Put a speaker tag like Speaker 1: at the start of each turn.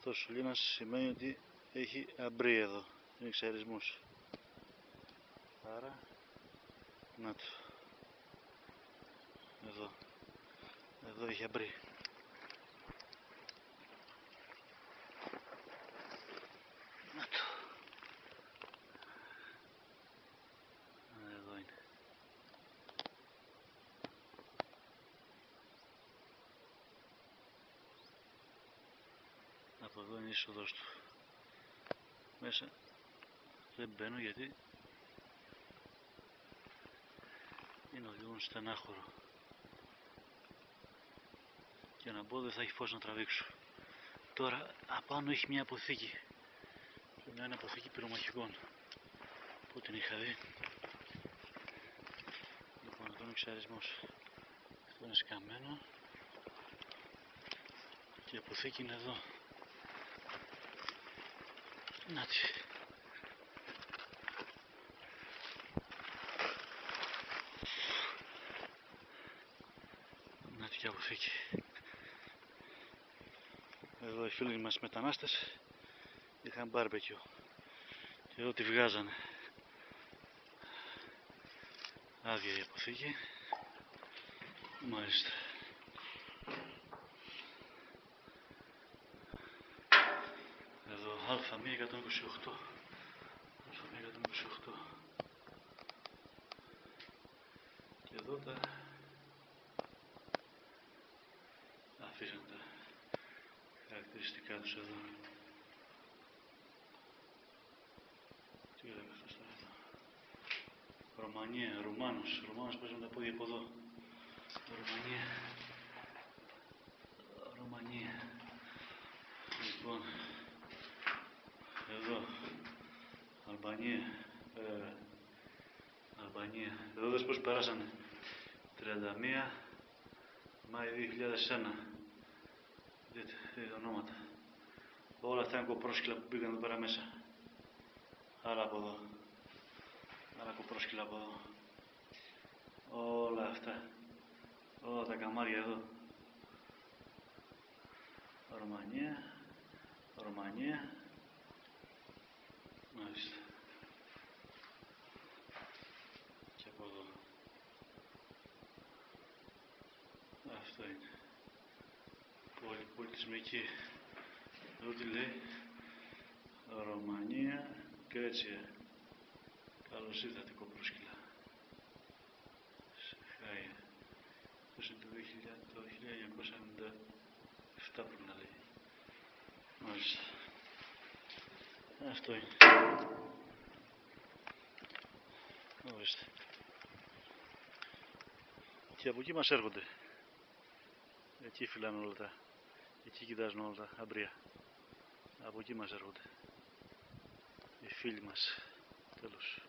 Speaker 1: αυτός ο σωλήνας σημαίνει ότι έχει αμπρί εδώ, είναι εξαερισμός. Άρα, να το. Εδώ έχει αμπρί. Να το. Εδώ είναι. Από εδώ είναι η είσοδος του. Μέσα δεν μπαίνω γιατί είναι λίγο στενάχωρο. Για να μπω δεν θα έχει φως να τραβήξω. Τώρα απάνω έχει μια αποθήκη. Πρέπει να είναι αποθήκη πυρομαχικών. Πού την είχα δει. Λοιπόν, εδώ είναι εξαερισμός. Αυτό είναι σκαμμένο. Και η αποθήκη είναι εδώ. Νάτι. Νάτι και η αποθήκη. Εδώ οι φίλοι μας μετανάστες είχαν μπάρμπεκιου. Και εδώ τη βγάζανε. Άδεια η αποθήκη. Μάλιστα. Εδώ Α128. Α128. Και εδώ τα αφήσαν τα χαρακτηριστικά τους εδώ. Τι έλεγα αυτός τώρα εδώ. Ρωμανία, Ρουμάνος παίζει με τα πόδια από εδώ. Ρωμανία. Λοιπόν, εδώ, Αλβανία. Εδώ δες πως περάσανε. 31 Μάη 2001. Δείτε ονόματα. Όλα αυτά είναι κοπρόσκυλα που μπήκαν εδώ πέρα μέσα. Άλλα από εδώ. Άλλα κοπρόσκυλα από εδώ. Όλα αυτά. Όλα τα καμάρια εδώ. Ρωμανία. Μάλιστα. Και από εδώ. Αυτό είναι. Πολιτισμική. Εδώ τι λέει. Ρωμανία, Κρέτσια. Καλώς ήρθατε κοπρόσκυλα. Χάια. Αυτό είναι το 1997 πρέπει να λέει. Μάλιστα. Αυτό είναι. Ορίστε. Και από εκεί μας έρχονται. Εκεί φυλάνε όλα τα. Εκεί κοιτάζουν όλα τα αμπρία. Από εκεί μας έρχονται. Οι φίλοι μας. Τέλος.